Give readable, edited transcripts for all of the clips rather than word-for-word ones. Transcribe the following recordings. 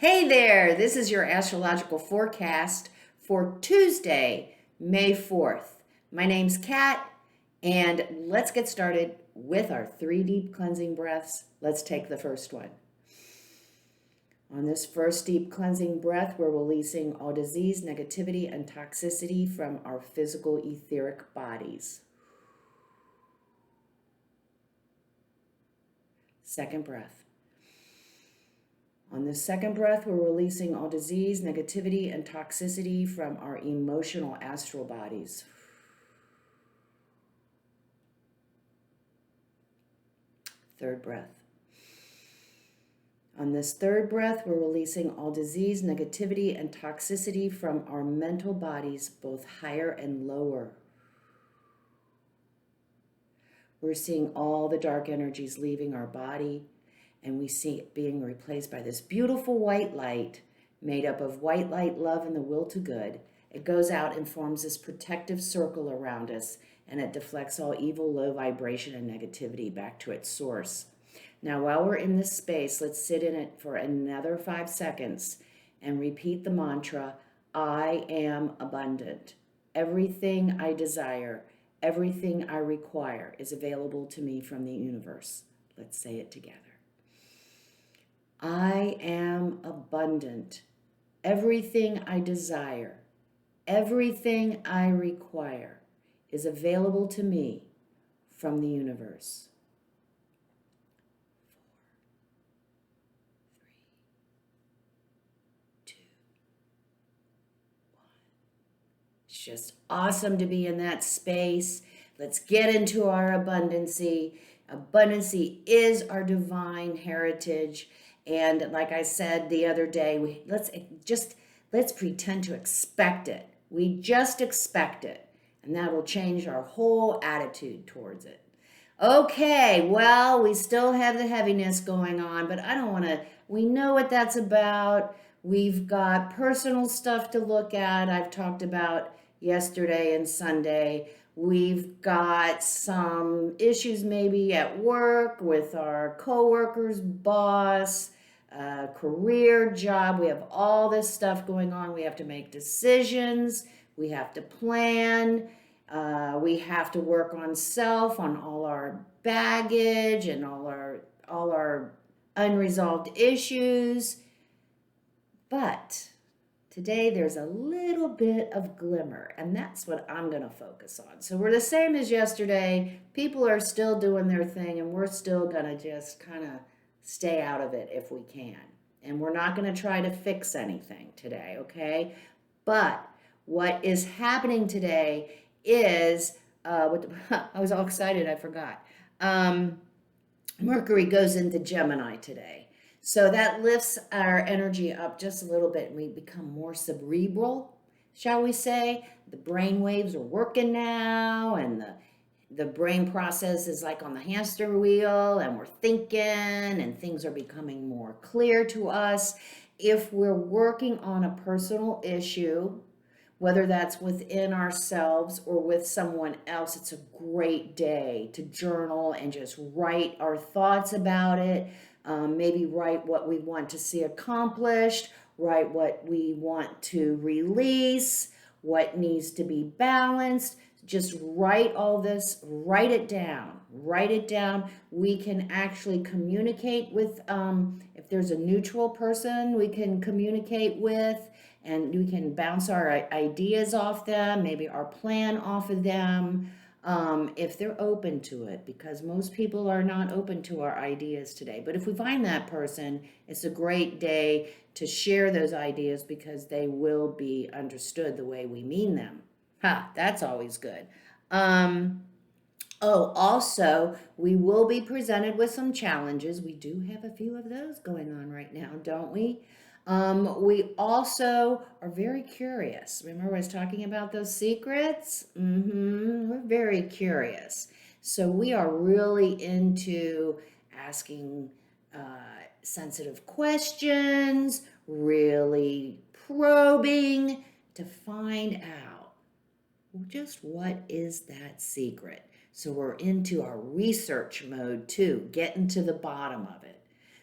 Hey there, this is your astrological forecast for Tuesday, May 4th. My name's Kat, and let's get started with our 3 deep cleansing breaths. Let's take the first one. On this first deep cleansing breath, we're releasing all disease, negativity, and toxicity from our physical etheric bodies. Second breath. On the second breath, we're releasing all disease, negativity, and toxicity from our emotional astral bodies. Third breath. On this third breath, we're releasing all disease, negativity, and toxicity from our mental bodies, both higher and lower. We're seeing all the dark energies leaving our body, and we see it being replaced by this beautiful white light made up of white light, love, and the will to good. It goes out and forms this protective circle around us, and it deflects all evil, low vibration, and negativity back to its source. Now, while we're in this space, let's sit in it for another 5 seconds and repeat the mantra, I am abundant. Everything I desire, everything I require is available to me from the universe. Let's say it together. I am abundant. Everything I desire, everything I require is available to me from the universe. 4, 3, 2, 1. It's just awesome to be in that space. Let's get into our abundancy. Abundancy is our divine heritage. And like I said the other day, let's pretend to expect it. We just expect it, and that will change our whole attitude towards it. Okay, well, we still have the heaviness going on, but I don't want to, we know what that's about. We've got personal stuff to look at. I've talked about yesterday and Sunday. We've got some issues maybe at work with our coworkers, boss, career, job. We have all this stuff going on. We have to make decisions. We have to plan. We have to work on self, on all our baggage and all our unresolved issues. But today there's a little bit of glimmer, and that's what I'm going to focus on. So we're the same as yesterday. People are still doing their thing, and we're still going to just kind of stay out of it if we can. And we're not going to try to fix anything today, okay? But what is happening today is, I was all excited, I forgot. Mercury goes into Gemini today. So that lifts our energy up just a little bit, and we become more cerebral, shall we say. The brain waves are working now, and the brain process is like on the hamster wheel, and we're thinking, and things are becoming more clear to us. If we're working on a personal issue, whether that's within ourselves or with someone else, it's a great day to journal and just write our thoughts about it. Maybe write what we want to see accomplished, write what we want to release, what needs to be balanced. Just write all this, write it down. Write it down. We can actually communicate with, if there's a neutral person we can communicate with, and we can bounce our ideas off them, maybe our plan off of them, if they're open to it, because most people are not open to our ideas today. But if we find that person, it's a great day to share those ideas because they will be understood the way we mean them. That's always good. Also, we will be presented with some challenges. We do have a few of those going on right now, don't we? We also are very curious. Remember I was talking about those secrets? We're very curious. So we are really into asking sensitive questions, really probing to find out just what is that secret. So we're into our research mode too, getting to the bottom of it.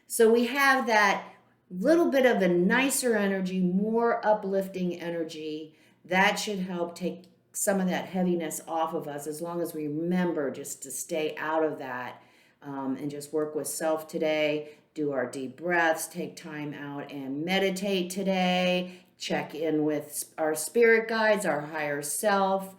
So we have that little bit of a nicer energy, more uplifting energy. That should help take some of that heaviness off of us, as long as we remember just to stay out of that, and just work with self today. Do our deep breaths, take time out and meditate today. Check in with our spirit guides, our higher self.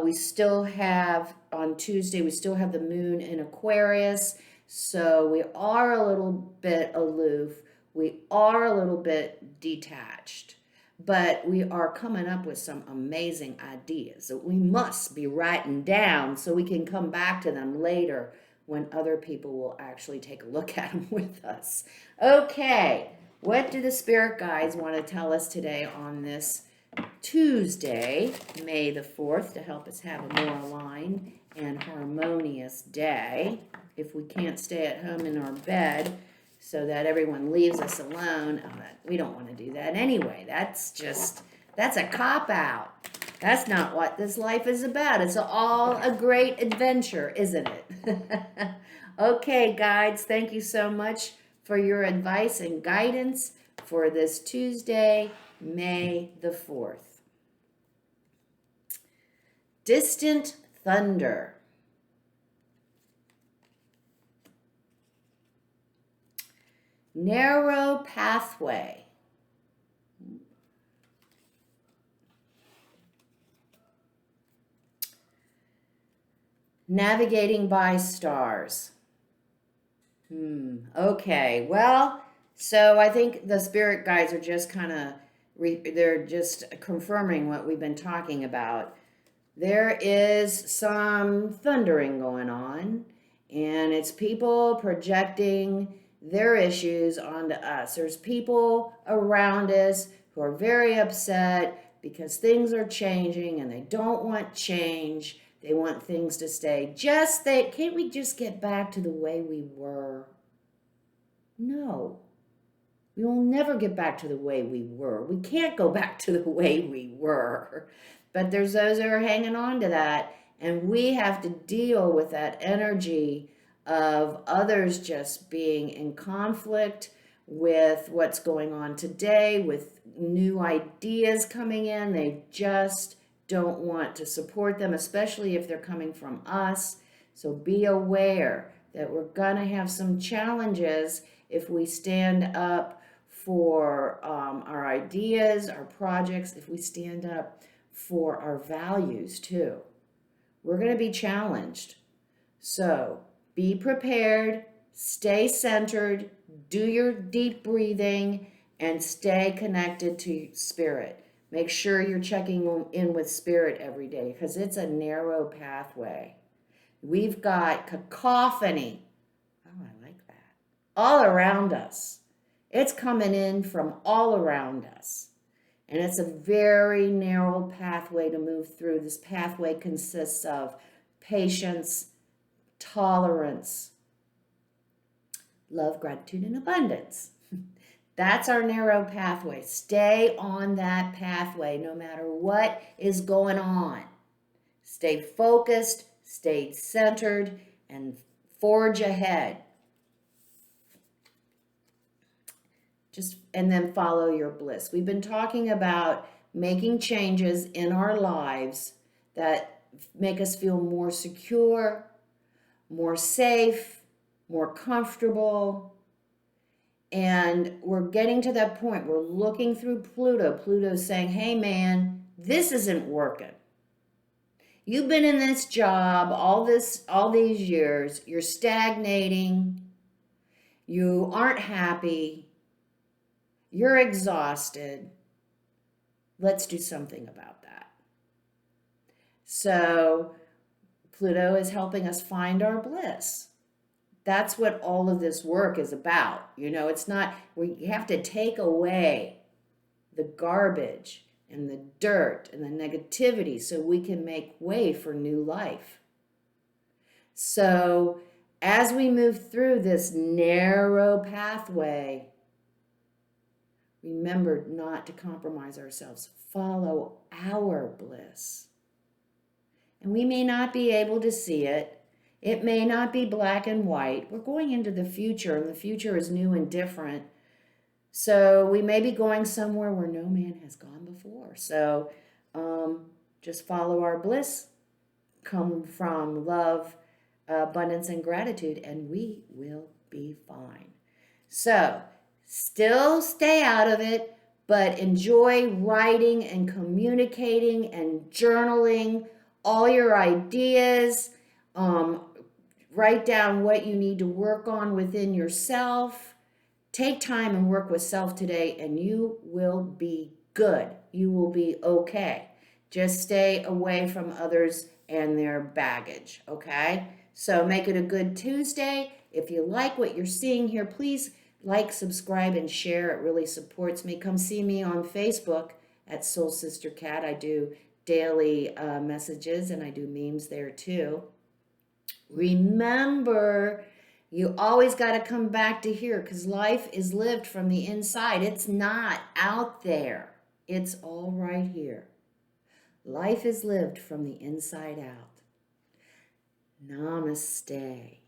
We still have, on Tuesday, we still have the moon in Aquarius. So we are a little bit aloof. We are a little bit detached, but we are coming up with some amazing ideas that we must be writing down so we can come back to them later when other people will actually take a look at them with us. Okay, what do the spirit guides want to tell us today on this Tuesday, May the 4th, to help us have a more aligned and harmonious day? If we can't stay at home in our bed so that everyone leaves us alone, we don't want to do that anyway. That's a cop-out. That's not what this life is about. It's all a great adventure, isn't it? Okay, guides, thank you so much for your advice and guidance for this Tuesday, May the 4th. Distant thunder. Narrow pathway. Navigating by stars. Okay, well, so I think the spirit guides are just kind of, they're just confirming what we've been talking about. There is some thundering going on, and it's people projecting their issues onto us. There's people around us who are very upset because things are changing and they don't want change. They want things to stay can't we just get back to the way we were? No. We will never get back to the way we were. We can't go back to the way we were. But there's those that are hanging on to that, and we have to deal with that energy of others just being in conflict with what's going on today, with new ideas coming in. They just don't want to support them, especially if they're coming from us. So be aware that we're going to have some challenges if we stand up for our ideas, our projects, if we stand up for our values too. We're going to be challenged. So be prepared, stay centered, do your deep breathing, and stay connected to spirit. Make sure you're checking in with spirit every day, because it's a narrow pathway. We've got cacophony. Oh, I like that. All around us. It's coming in from all around us. And it's a very narrow pathway to move through. This pathway consists of patience, tolerance, love, gratitude, and abundance. That's our narrow pathway. Stay on that pathway no matter what is going on. Stay focused, stay centered, and forge ahead. And then follow your bliss. We've been talking about making changes in our lives that make us feel more secure, more safe, more comfortable. And we're getting to that point. We're looking through Pluto. Pluto's saying, hey man, this isn't working. You've been in this job all these years. You're stagnating. You aren't happy. You're exhausted. Let's do something about that. So Pluto is helping us find our bliss. That's what all of this work is about. It's not, we have to take away the garbage and the dirt and the negativity so we can make way for new life. So as we move through this narrow pathway, remember not to compromise ourselves. Follow our bliss. And we may not be able to see it. It may not be black and white. We're going into the future, and the future is new and different. So we may be going somewhere where no man has gone before. So just follow our bliss, come from love, abundance, and gratitude, and we will be fine. So still stay out of it, but enjoy writing and communicating and journaling all your ideas. Um, Write down what you need to work on within yourself. Take time and work with self today, and you will be good. You will be okay. Just stay away from others and their baggage, okay? So make it a good Tuesday. If you like what you're seeing here, please like, subscribe, and share. It really supports me. Come see me on Facebook at Soul Sister Cat. I do daily messages and I do memes there too. Remember, you always got to come back to here because life is lived from the inside. It's not out there, it's all right here. Life is lived from the inside out. Namaste.